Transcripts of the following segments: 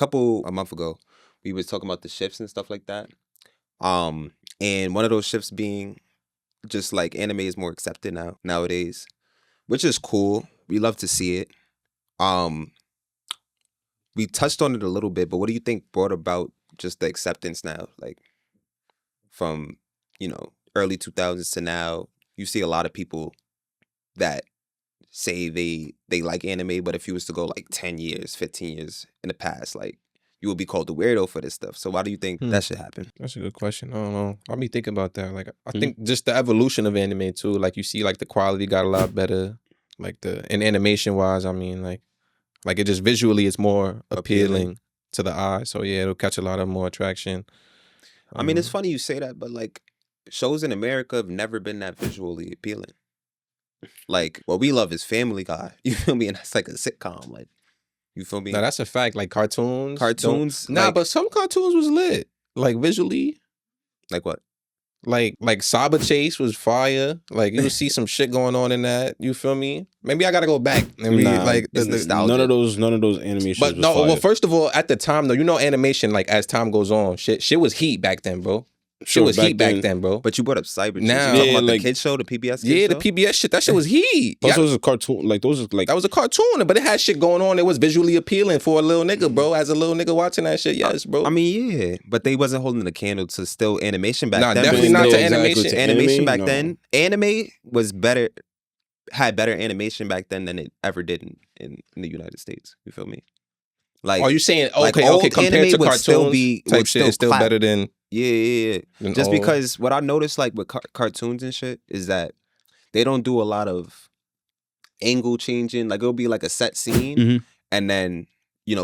a month ago, we was talking about the shifts and stuff like that. And one of those shifts being just like anime is more accepted nowadays, which is cool. We love to see it. Um, we touched on it a little bit, but what do you think brought about just the acceptance now? Like from, early 2000s to now, you see a lot of people that say they like anime, but if you was to go like 10 years, 15 years in the past, like you would be called a weirdo for this stuff. So why do you think that should happen? That's a good question. I don't know. I'll be thinking about that. Like, I think just the evolution of anime too. Like, you see, like the quality got a lot better. Like and animation wise, I mean, like it just visually it's more appealing to the eye. So yeah, it'll catch a lot of more attraction. I mean, it's funny you say that, but like shows in America have never been that visually appealing. Like what we love is Family Guy. You feel me? And that's like a sitcom. Like, you feel me? No, that's a fact. Like cartoons. Nah, like, but some cartoons was lit. Like visually. Like what? Like Saba Chase was fire. Like you would see some shit going on in that. You feel me? Maybe I gotta go back and read like none of those animations. But no, well, first of all, at the time though, animation like as time goes on, shit was heat back then, bro. Shit was heat back then, bro. But you brought up Cyber. Now, you talking about the kids show, the PBS kids show? the PBS shit. That shit was heat. Plus, it was a cartoon. Like those, like that was a cartoon, but it had shit going on. It was visually appealing for a little nigga, bro. As a little nigga watching that shit, yes, bro. I mean, yeah, but they wasn't holding the candle to still animation back then. Nah, definitely not to animation. Animation back then, anime was better. Had better animation back then than it ever did in the United States. You feel me? Like, are you saying like okay? Compared to cartoons, type shit is still better than. Yeah. Just because what I noticed, like with cartoons and shit, is that they don't do a lot of angle changing. Like it'll be like a set scene, and then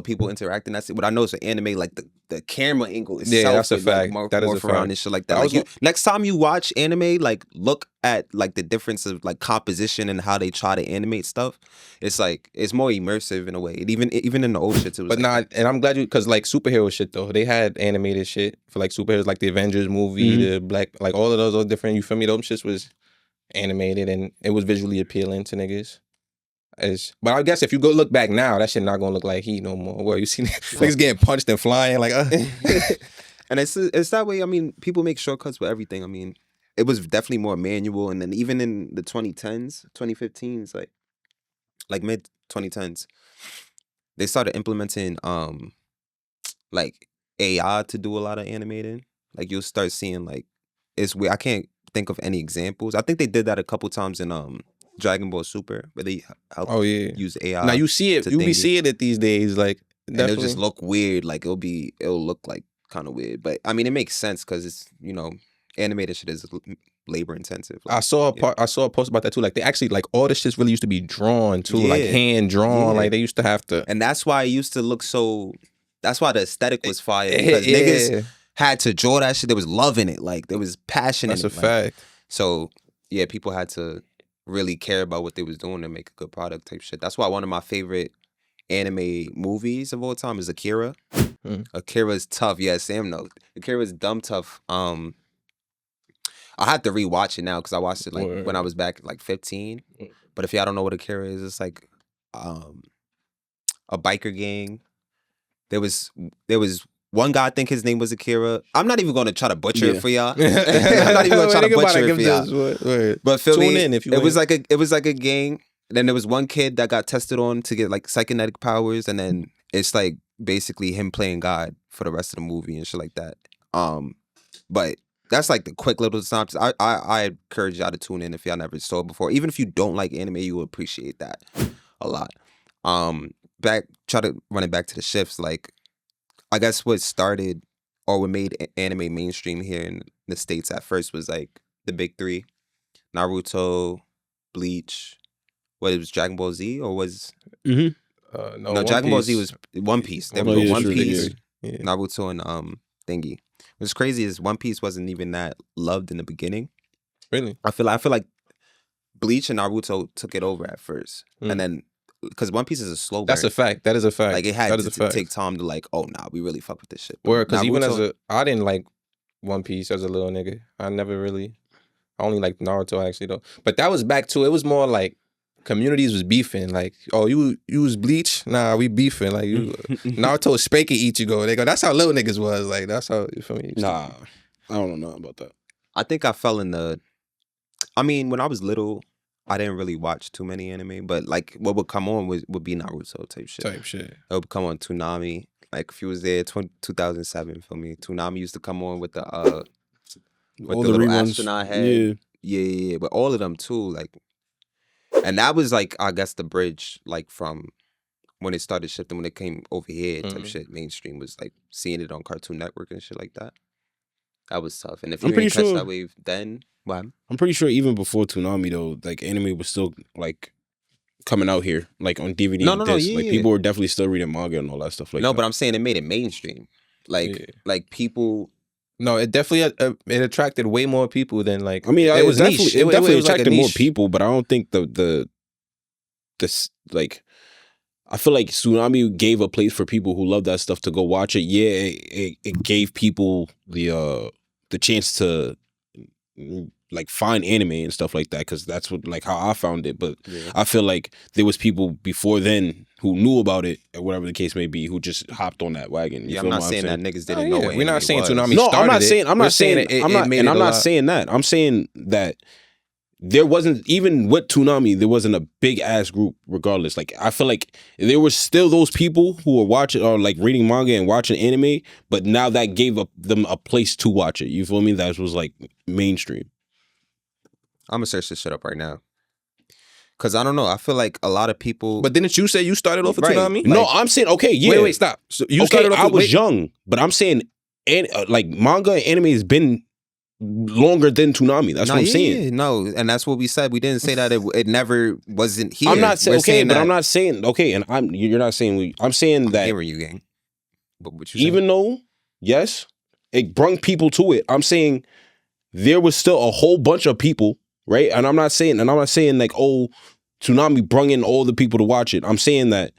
people interacting. That's it. What I noticed with anime, like the camera angle itself. Yeah, that's a fact. Like, that is a fact. And shit like that. Like next time you watch anime, like look at like the difference of like composition and how they try to animate stuff. It's like it's more immersive in a way. Even in the old shit, it was. But like, and I'm glad because like superhero shit though, they had animated shit for like superheroes, like the Avengers movie, the Black, like all of those different. You feel me? Those shits was animated and it was visually appealing to niggas. But I guess if you go look back now, that shit not gonna look like heat no more. Where you see niggas getting punched and flying like. And it's that way. I mean, people make shortcuts with everything. I mean, it was definitely more manual, and then even in the 2010s, 2015s, like mid 2010s, they started implementing like AI to do a lot of animating. Like you'll start seeing like it's weird. I can't think of any examples. I think they did that a couple times in Dragon Ball Super, where they help use AI. Now you see it, you be seeing it these days, like and it'll just look weird. Like it'll look like kind of weird, but I mean it makes sense because it's animated shit is labor intensive. Like, I saw a post about that too. Like they actually like all this shit really used to be drawn too, like hand drawn. Like they used to have to, and that's why it used to look so. That's why the aesthetic was fire because niggas had to draw that shit. There was love in it, like there was passion. That's in it. a fact. So yeah, people had to really care about what they was doing to make a good product type shit. That's why one of my favorite anime movies of all time is Akira. Akira's tough. Yeah, Sam knows. Akira's dumb tough. I have to rewatch it now because I watched it like when I was back like 15. But if y'all don't know what Akira is, it's like a biker gang. There was one guy, I think his name was Akira. I'm not even going to try to butcher it for y'all. I'm not even going to try to butcher it for y'all. But feel me, in if you it was like a gang. Then there was one kid that got tested on to get like psychonetic powers, and then it's like basically him playing God for the rest of the movie and shit like that. But that's like the quick little synopsis. I encourage y'all to tune in if y'all never saw it before. Even if you don't like anime, you will appreciate that a lot. Try to run it back to the shifts. Like, I guess what started or what made anime mainstream here in the States at first was like the big three: Naruto, Bleach. What, it was Dragon Ball Z or was no, Dragon Ball Z was One Piece. There was One Piece, Naruto, and thingy. What's crazy is One Piece wasn't even that loved in the beginning. Really? I feel like Bleach and Naruto took it over at first, and then because One Piece is a slow burn. That's a fact. That is a fact. Like it had to take time to like, oh nah, we really fuck with this shit. Because even I didn't like One Piece as a little nigga. I only liked Naruto actually though. But that was back to, it was more like communities was beefing. Like, oh, you was Bleach? Nah, we beefing. Like, you Naruto spanking Ichigo. They go, that's how little niggas was. Like, that's how, you feel me? Nah, I don't know about that. I think I fell in the. I mean, when I was little, I didn't really watch too many anime, but like what would come on would be Naruto type shit. It would come on Toonami. Like if you was there, 2007 for me. Toonami used to come on with the All the the little reruns. astronaut head. Yeah. But all of them too, like, and that was like I guess the bridge, like from when it started shifting when it came over here type shit. Mainstream was like seeing it on Cartoon Network and shit like that. That was tough. And if you didn't catch that wave then, what? I'm pretty sure even before Toonami though, like anime was still like coming out here, like on DVD and disc. Like people were definitely still reading manga and all that stuff like that. No, but I'm saying it made it mainstream. Like people. No, it definitely it attracted way more people than like. I mean, it was definitely, niche. It definitely attracted like more people, but I don't think the like. I feel like Tsunami gave a place for people who love that stuff to go watch it. Yeah, it gave people the chance to like find anime and stuff like that, because that's what like how I found it. But I feel like there was people before then who knew about it, or whatever the case may be, who just hopped on that wagon. I'm not saying that niggas didn't know it. We're not saying Tsunami no, started I'm not saying. it. I'm not saying. I'm not, and I'm not saying that. I'm saying that there wasn't, even with Toonami, there wasn't a big ass group regardless. Like I feel like there were still those people who were watching or like reading manga and watching anime, but now that gave them a place to watch it. You feel me? That was like mainstream. I'm gonna search this shit up right now. Cause I don't know. I feel like a lot of people. But didn't you say you started off with Toonami? No, like, I'm saying okay. Yeah. Wait, stop. So you started off. I was young, but I'm saying, like manga and anime has been longer than Toonami. That's what I'm saying. No, and that's what we said. We didn't say that it never wasn't here. I'm not saying but I'm not saying and you're not saying I'm saying that. Hearing you, gang. But what you even though, yes, it brung people to it. I'm saying there was still a whole bunch of people, right? And I'm not saying like, oh, Toonami brung in all the people to watch it. I'm saying that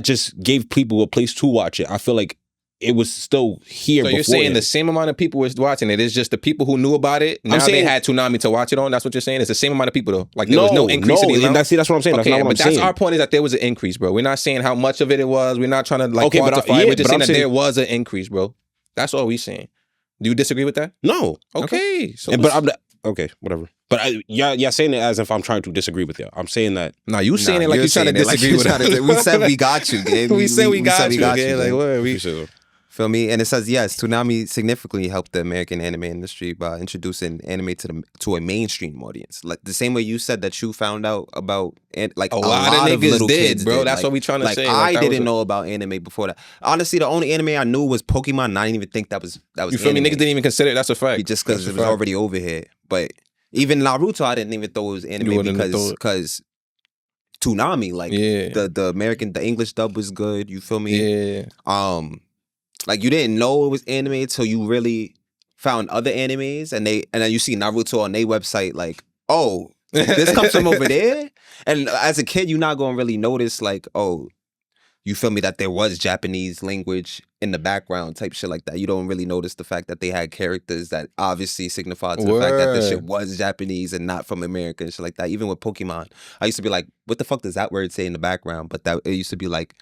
just gave people a place to watch it. I feel like it was still here. So you're saying the same amount of people was watching it. It's just the people who knew about it. Now they had Toonami to watch it on. That's what you're saying. It's the same amount of people though. Like there was no increase in the amount. That's what I'm saying. Okay, that's not what I'm saying. That's our point, is that there was an increase, bro. We're not saying how much of it was. We're not trying to like quantify it. We're just saying that there was an increase, bro. That's all we're saying. Do you disagree with that? No. Okay. So but I'm not, okay, whatever. But y'all saying it as if I'm trying to disagree with you. I'm saying that. No, you saying it like you're trying to disagree with us. We said we got you, gang. We said we got you, gang. Like what? Feel me? And it says, yes, Toonami significantly helped the American anime industry by introducing anime to a mainstream audience. Like the same way you said that you found out about, like a lot of niggas did, bro. That's what we trying to say. I didn't know about anime before that. Honestly, the only anime I knew was Pokemon, and I didn't even think that was you feel anime. Me? Niggas didn't even consider it. That's a fact. Just because it was already over here. But even Naruto, I didn't even thought it was anime because Toonami, like the English dub was good. You feel me? Yeah. Like you didn't know it was anime until you really found other animes, and then you see Naruto on their website. Like, oh, this comes from over there. And as a kid, you're not gonna really notice, like, oh, you feel me, that there was Japanese language in the background, type shit like that. You don't really notice the fact that they had characters that obviously signified to the fact that this shit was Japanese and not from America and shit like that. Even with Pokemon, I used to be like, what the fuck does that word say in the background? But that it used to be like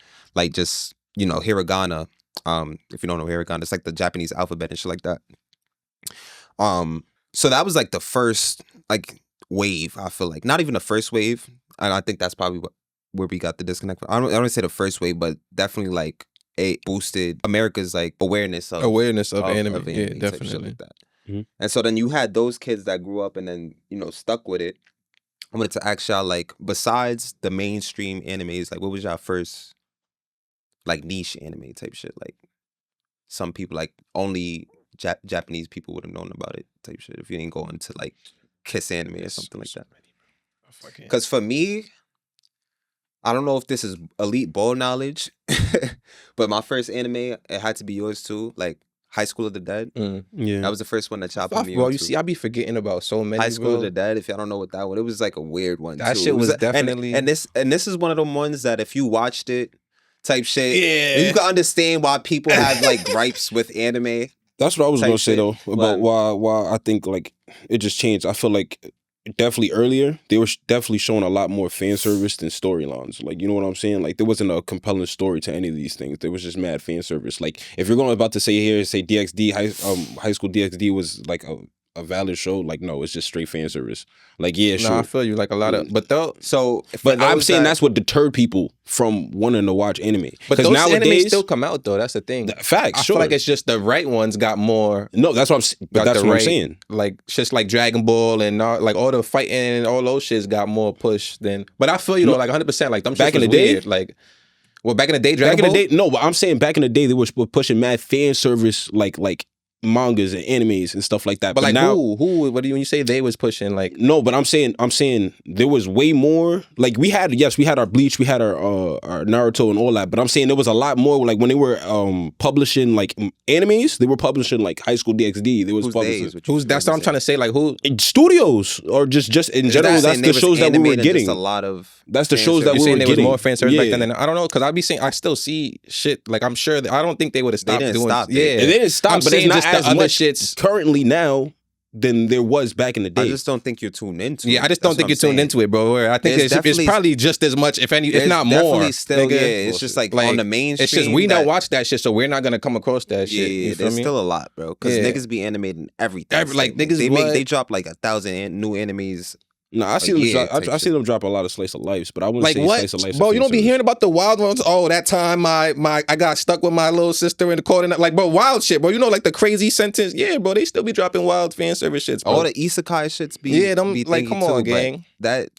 just hiragana. If you don't know hiragana, it's like the Japanese alphabet and shit like that. So that was like the first like wave. I feel like not even the first wave, and I think that's probably where we got the disconnect. I don't say the first wave, but definitely like it boosted America's like awareness of anime. Yeah, definitely shit like that. Mm-hmm. And so then you had those kids that grew up and then stuck with it. I wanted to ask y'all, like, besides the mainstream animes, like what was y'all first like niche anime type shit? Like some people, like only Japanese people would have known about it type shit if you didn't go into like Kiss Anime or something like that. Because for me, I don't know if this is elite ball knowledge, but my first anime, it had to be yours too, like High School of the Dead. Yeah, that was the first one that y'all put me on. Well, you see, I be forgetting about so many. High School of the Dead. If y'all don't know what that one, it was like a weird one. That too. shit was definitely. And this is one of them ones that if you watched it, type shit, you can understand why people have like gripes with anime. That's what I was gonna say though about why I think like it just changed. I feel like definitely earlier, they were definitely showing a lot more fan service than storylines. Like, you know what I'm saying? Like, there wasn't a compelling story to any of these things. There was just mad fan service. Like, if you're going about to say here, say DxD, high school DxD was like a valid show, like, no, it's just straight fan service. Like, yeah, No, I sure. feel you. Like a lot of, but though, So, But I'm saying that's what deterred people from wanting to watch anime. but Because those nowadays, animes still come out though. That's the thing. facts, I sure. feel like it's just the right ones got more. No, that's what I'm saying. Like just like Dragon Ball and like all the fighting and all those shits got more push than. But I feel you though, like 100%. Like them Back shits in was the day? weird. Like, well, back in the day, Dragon Back in Ball. the day, no, but I'm saying back in the day, they were pushing mad fan service, like mangas and animes and stuff like that. But like now, who? What do you when you say they was pushing? Like no, but I'm saying there was way more. Like we had our Bleach, we had our Naruto and all that. But I'm saying there was a lot more. Like when they were publishing like animes, they were publishing like High School DxD. They was publishing. who's that's what I'm trying to say. Like who? Studios or just in general. That's the shows that we were getting. A lot of that's the shows that You we saying were there getting. was more fan service back then? Than, I don't know because I be saying I still see shit. Like I'm sure that I don't think they would have stopped doing. They didn't stop, I'm but it's saying not just as the other much shits currently now than there was back in the day. I just don't think you're tuned into it. Yeah, I just don't think you're tuned into it, bro. I think it's probably just as much, if not more. Still, nigga. yeah, it's just like on the mainstream. It's just we don't watch that shit, so we're not gonna come across that shit. Yeah, You feel there's me? still a lot, bro. Because niggas be animating everything. Like niggas, they drop like 1,000 new animes. No, I see them. I see them drop a lot of slice of lives, but I wouldn't like say what, slice of life. bro? You don't be hearing about the wild ones. Oh, that time I got stuck with my little sister in the corner. Like, bro, wild shit, bro. You know, like the crazy sentence. Yeah, bro, they still be dropping wild fan service shits. Bro. All the isekai shits be them like come on, gang. That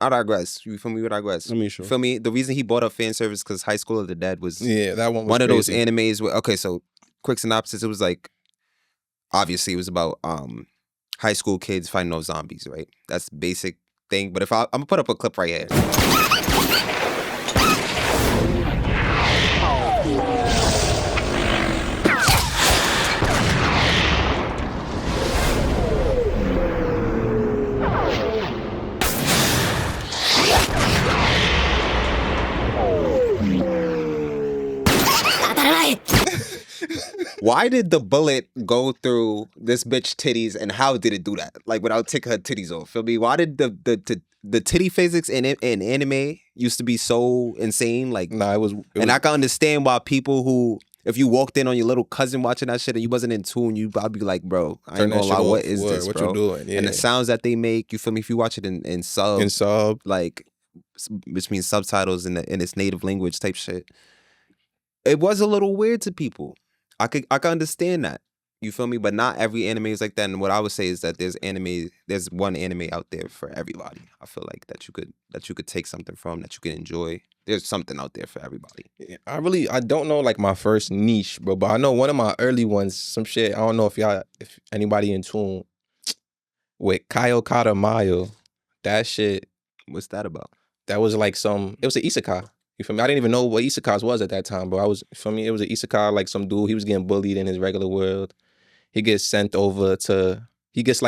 I digress. You feel me? I digress. I mean, sure. Feel me? The reason he bought up fan service because High School of the Dead was that one was one of those crazy. animes. Where, okay, so quick synopsis. It was like obviously it was about high school kids fighting those zombies, right? That's basic thing. But if I'm gonna put up a clip right here. Why did the bullet go through this bitch titties and how did it do that? Like without taking her titties off. Feel me? Why did the titty physics in anime used to be so insane? Like Nah, it was and I can understand why people who if you walked in on your little cousin watching that shit and you wasn't in tune, you'd probably be like, bro, I ain't gonna lie, what is this, what bro? you doing? Yeah. And the sounds that they make, you feel me? If you watch it in sub, like which means subtitles in its native language type shit, it was a little weird to people. I could understand that. You feel me? But not every anime is like that. And what I would say is that there's one anime out there for everybody. I feel like that you could take something from, that you can enjoy. There's something out there for everybody. I don't know like my first niche, bro, but I know one of my early ones, some shit. I don't know if anybody in tune with Kaio Katamayo. That shit. What's that about? That was like it was an isekai. You feel me? I didn't even know what isekais was at that time, bro. It was an isekai, like some dude, he was getting bullied in his regular world. He gets sent over he gets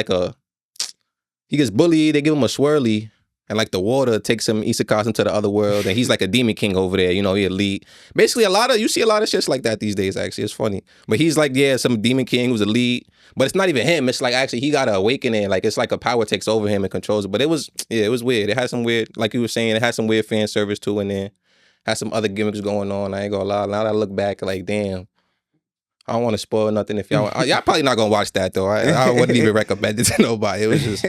bullied, they give him a swirly, and like the water takes him isekais into the other world, and he's like a demon king over there, you know, he elite. Basically you see a lot of shits like that these days, actually. It's funny. But he's like, yeah, some demon king who's elite, but it's not even him. It's like actually he got an awakening, like it's like a power takes over him and controls it. But it was weird. It had some weird, like you were saying, it had some weird fan service too in there. Had some other gimmicks going on. I ain't gonna lie. Now that I look back, like, damn, I don't want to spoil nothing. If y'all probably not gonna watch that though. I wouldn't even recommend it to nobody. It was just,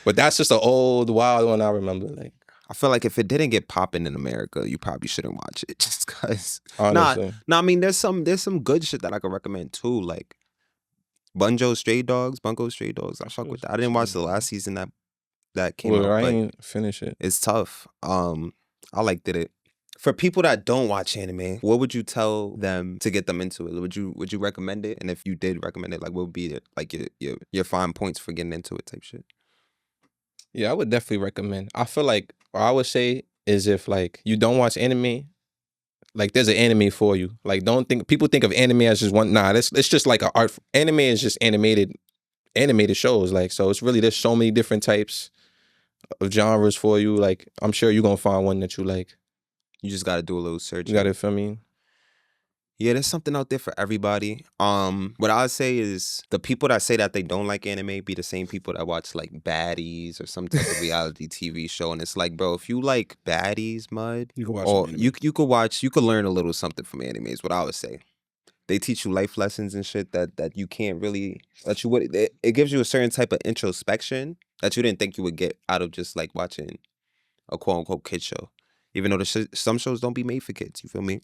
but that's just an old wild one I remember. Like, I feel like if it didn't get popping in America, you probably shouldn't watch it just because. honestly, I mean, there's some good shit that I could recommend too, like Bungo Stray Dogs. I fuck with that. I didn't watch the last season that came out. I but ain't finish it. it's tough. I liked it. For people that don't watch anime, what would you tell them to get them into it? Would you recommend it? And if you did recommend it, like what would be like your fine points for getting into it type shit? Yeah, I would definitely recommend. I feel like what I would say is if like you don't watch anime, like there's an anime for you. Like people think of anime as just one. Nah, it's just like an art. Anime is just animated shows. Like so, it's really there's so many different types of genres for you. Like I'm sure you're gonna find one that you like. You just got to do a little search. You got it for me. Yeah, there's something out there for everybody. What I would say is the people that say that they don't like anime be the same people that watch like Baddies or some type of reality TV show, and it's like, bro, if you like Baddies, Mud, You can watch or some anime. you could learn a little something from anime. Is what I would say. They teach you life lessons and shit that you can't really that you would. It gives you a certain type of introspection that you didn't think you would get out of just like watching a quote unquote kid show. Even though some shows don't be made for kids, you feel me?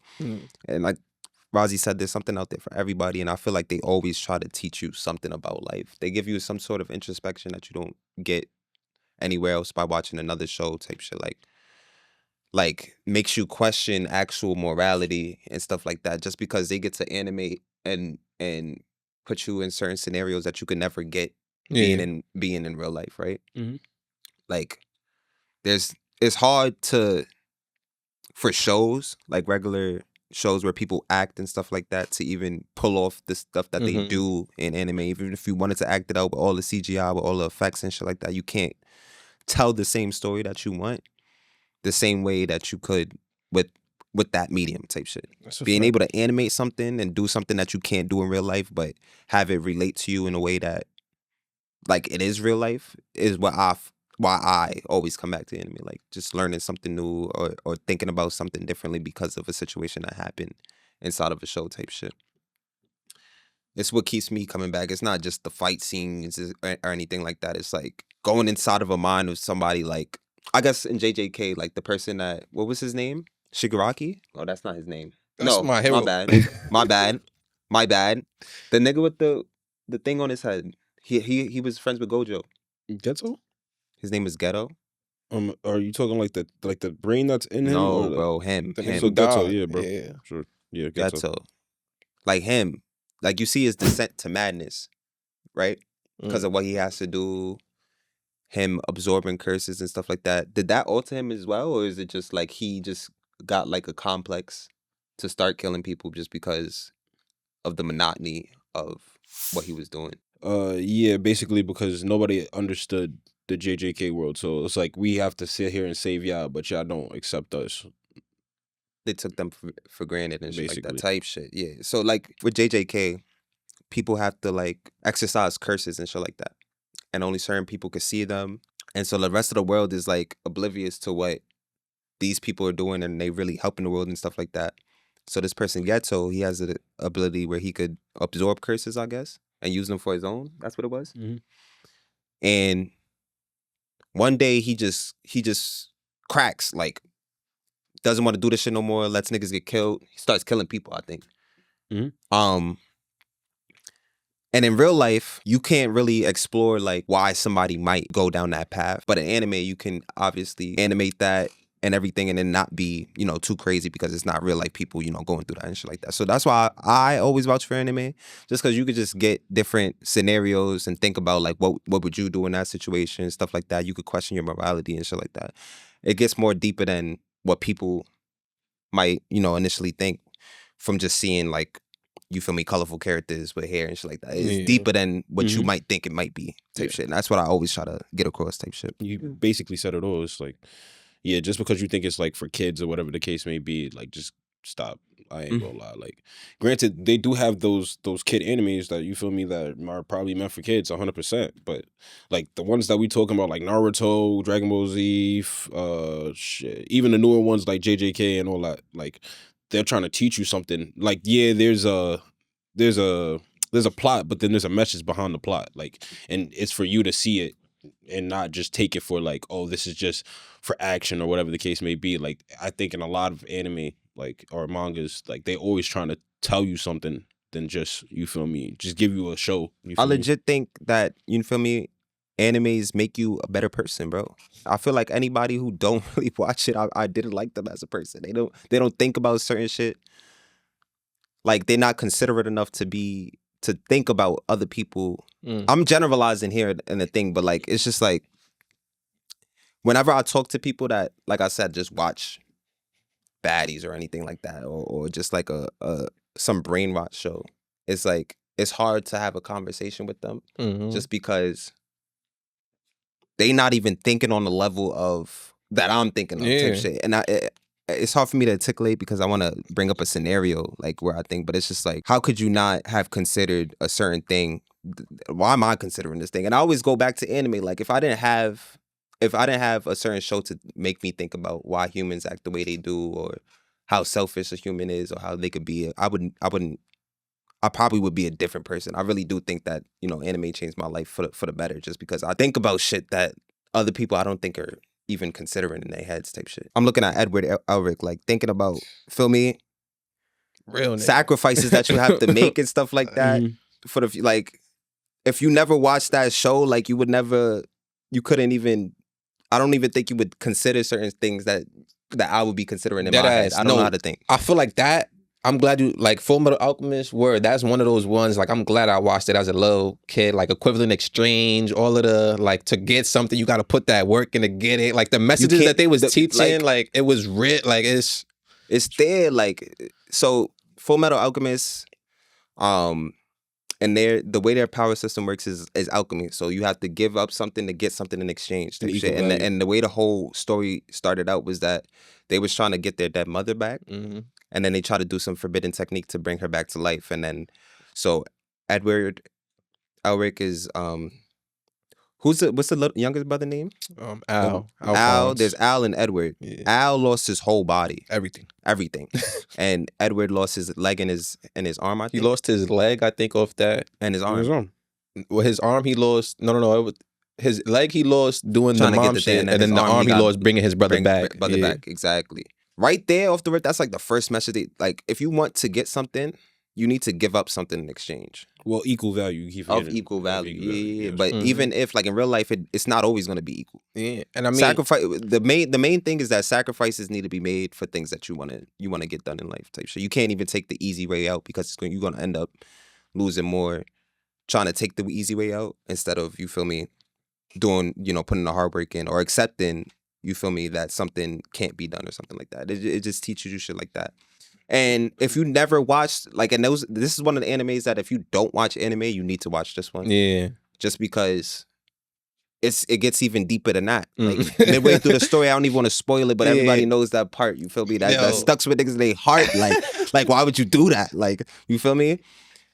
And like Rozzy said, there's something out there for everybody, and I feel like they always try to teach you something about life. They give you some sort of introspection that you don't get anywhere else by watching another show type shit. Like makes you question actual morality and stuff like that, just because they get to animate and put you in certain scenarios that you could never get being in real life, right? Mhm. Like it's hard for shows like regular shows where people act and stuff like that to even pull off the stuff that they do in anime. Even if you wanted to act it out with all the CGI, with all the effects and shit like that, you can't tell the same story that you want the same way that you could with that medium type shit. Being able to animate something and do something that you can't do in real life, but have it relate to you in a way that like it is real life is why I always come back to anime. Like just learning something new or thinking about something differently because of a situation that happened inside of a show type shit. It's what keeps me coming back. It's not just the fight scenes or anything like that. It's like going inside of a mind of somebody like, I guess in JJK, like the person that, what was his name? Shigaraki? Oh, that's not his name. That's my hero. My bad. My bad. The nigga with the thing on his head. He was friends with Gojo. Geto? His name is Ghetto. Are you talking like the brain that's in him? No, or bro, him. The Him. So nigga Geto, died. yeah, bro. Yeah. Sure. Yeah, Geto. Ghetto. Like him. Like you see his descent to madness, right? Because of what he has to do, him absorbing curses and stuff like that. Did that alter him as well, or is it just like he just got like a complex to start killing people just because of the monotony of what he was doing? Yeah, basically because nobody understood the JJK world, so it's like we have to sit here and save y'all, but y'all don't accept us. They took them for granted and shit like that Basically. type shit. Yeah. So like with JJK, people have to like exercise curses and shit like that, and only certain people could see them, and so the rest of the world is like oblivious to what these people are doing, and they really helping the world and stuff like that. So this person Geto, he has an ability where he could absorb curses, I guess, and use them for his own. That's what it was. Mhm. And one day he just cracks, like doesn't want to do this shit no more. Lets niggas get killed. He starts killing people, I think. Mhm. And in real life, you can't really explore like why somebody might go down that path. But in anime, you can obviously animate that and everything and then not be, too crazy because it's not real life people, going through that and shit like that. So that's why I always vouch for anime, just because you could just get different scenarios and think about like what would you do in that situation, stuff like that. You could question your morality and shit like that. It gets more deeper than what people might, initially think from just seeing like, you feel me, colorful characters with hair and shit like that. It's deeper than what you might think it might be type shit. And that's what I always try to get across type shit. You basically said it all. It's like, yeah, just because you think it's like for kids or whatever the case may be, like just stop. I ain't gonna lie. Like, granted, they do have those kid animes that you feel me that are probably meant for kids, 100%. But like the ones that we talking about, like Naruto, Dragon Ball Z, shit, even the newer ones like JJK and all that, like they're trying to teach you something. Like, yeah, there's a plot, but then there's a message behind the plot. Like, and it's for you to see it and not just take it for like, oh, this is just for action or whatever the case may be. Like, I think in a lot of anime, like, or mangas, like they always trying to tell you something than just, you feel me, just give you a show. I legit think that, you feel me, animes make you a better person, bro. I feel like anybody who don't really watch it, I didn't like them as a person. They don't think about certain shit. Like they're not considerate enough to think about other people. I'm generalizing here in the thing, but like it's just like whenever I talk to people that, like I said, just watch baddies or anything like that, or just like a some brainwash show, it's like it's hard to have a conversation with them just because they not even thinking on the level of that I'm thinking of type shit. And it's hard for me to articulate because I want to bring up a scenario like where I think, but it's just like, how could you not have considered a certain thing? Why am I considering this thing? And I always go back to anime. Like if I didn't have a certain show to make me think about why humans act the way they do, or how selfish a human is, or how they could be, I probably would be a different person. I really do think that, anime changed my life for the better, just because I think about shit that other people I don't think are even considering in their heads type shit. I'm looking at Edward Elric, like thinking about, feel me? Real nigga. Sacrifices that you have to make and stuff like that. For the, like, if you never watched that show, like you couldn't even, I don't even think you would consider certain things that I would be considering in my head. I don't know how to think. I feel like that. I'm glad you like Full Metal Alchemist. That's one of those ones. Like I'm glad I watched it as a little kid. Like Equivalent Exchange, all of the like to get something you got to put that work in to get it. Like the messages that they was teaching, like it was writ. Like it's there. Like so, Full Metal Alchemist, and the way their power system works is alchemy. So you have to give up something to get something in exchange. Type shit. And the way the whole story started out was that they was trying to get their dead mother back. mm-hmm. And then they try to do some forbidden technique to bring her back to life. And then, so Edward Elric is, what's the youngest brother name? Al. Al. There's Al and Edward. Yeah. Al lost his whole body. Everything. And Edward lost his leg and his arm, I think. He lost his leg, I think, off that. And his arm. Well, his arm he lost. No. It was, his leg he lost doing the mom shit. And then the arm he lost bringing his brother back. Back, exactly. Right there off the rip, that's like the first message. Like, if you want to get something, you need to give up something in exchange. Well, equal value. Of equal value. Yeah. But even if, like in real life, it's not always going to be equal. Yeah, and I mean, sacrifice. The main thing is that sacrifices need to be made for things that you want to get done in life. Type shit. You can't even take the easy way out because you're going to end up losing more trying to take the easy way out instead of, you feel me, doing, putting the hard work in or accepting. You feel me, that something can't be done or something like that. It just teaches you shit like that. And if you never watched, like, and this is one of the animes that if you don't watch anime, you need to watch this one. Yeah. Just because it gets even deeper than that. Like, midway through the story, I don't even want to spoil it, but everybody knows that part. You feel me? That stuck with niggas in their heart. Like, why would you do that? Like, you feel me?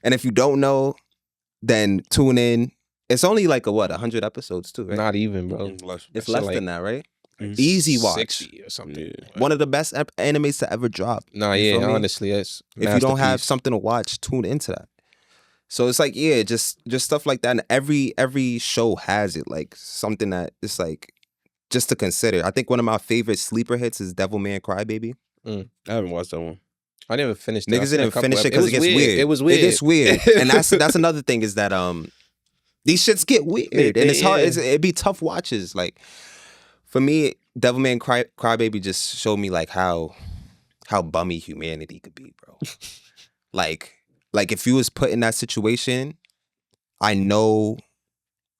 And if you don't know, then tune in. It's only like 100 episodes too, right? Not even, bro. It's less than that, right? Easy watch. 60 or something. One of the best animes to ever drop. Nah, yeah, honestly, it's if you don't have something to watch, tune into that. So it's like, yeah, just stuff like that. And every show has it, like something that it's like just to consider. I think one of my favorite sleeper hits is Devilman Crybaby. I haven't watched that one. I never finished it. Niggas didn't finish it because it gets weird. It was weird. It gets weird. And that's another thing is that these shits get weird. And it's hard. It'd be tough watches. Like, for me, Devilman Crybaby just showed me like how bummy humanity could be, bro. like if you was put in that situation, I know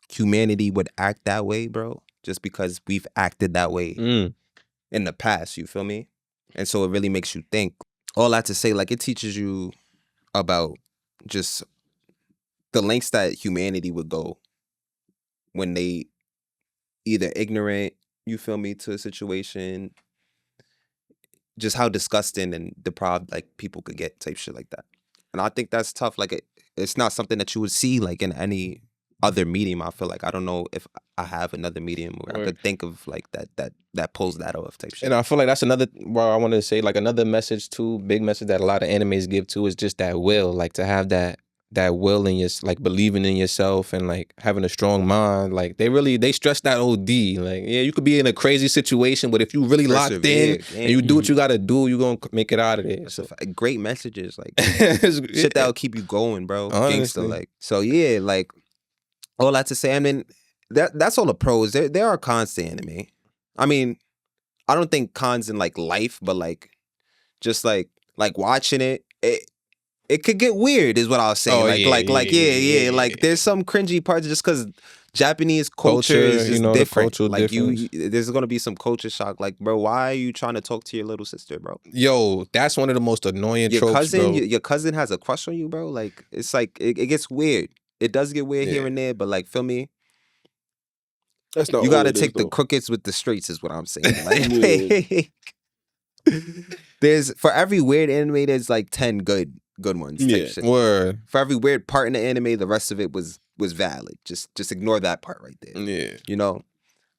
humanity would act that way, bro, just because we've acted that way in the past, you feel me? And so it really makes you think. All that to say, like, it teaches you about just the lengths that humanity would go when they either ignorant, you feel me, to a situation, just how disgusting and deprived like people could get, type shit like that. And I think that's tough. Like it's not something that you would see like in any other medium. I feel like I don't know if I have another medium where I could think of like that pulls that off type shit. And I feel like that's another where I wanted to say like another message too, big message that a lot of animes give too is just that will, like to have that will in your, like believing in yourself and like having a strong mind. Like they stress that OD. Like, yeah, you could be in a crazy situation, but if you really locked in and you do what you gotta do, you're gonna make it out of there. So great messages, like shit that'll keep you going, bro. Gangsta, like. So yeah, like all that to say, I mean, that's all the pros. There are cons to anime. I mean, I don't think cons in like life, but like just like watching it could get weird, is what I was saying. Yeah. Like, there's some cringy parts just because Japanese culture is just different. Like, there's gonna be some culture shock. Like, bro, why are you trying to talk to your little sister, bro? Yo, that's one of the most annoying tropes, bro. Your cousin has a crush on you, bro. Like, it's like it gets weird. It does get weird here and there, but like, feel me? That's not. You gotta take the crookeds with the straights, is what I'm saying. Like, There's for every weird anime, there's like 10 good ones. Type Yeah. shit. Word. For every weird part in the anime, the rest of it was valid. Just ignore that part right there. Yeah. You know?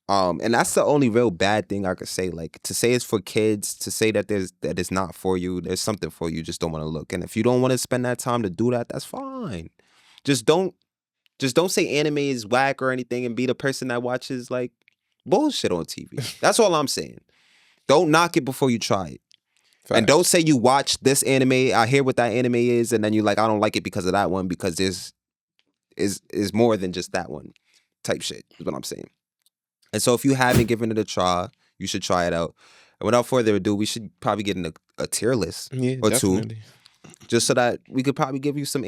And that's the only real bad thing I could say. Like to say it's for kids, to say that it's not for you, there's something for you, just don't want to look. And if you don't want to spend that time to do that, that's fine. Just don't say anime is whack or anything and be the person that watches like bullshit on TV. That's all I'm saying. Don't knock it before you try it. Facts. And don't say you watch this anime, I hear what that anime is, and then you're like, I don't like it because of that one, because there's is more than just that one type shit, is what I'm saying. And so if you haven't given it a try, you should try it out. And without further ado, we should probably get in a tier list Yeah, or definitely. two, just so that we could probably give you some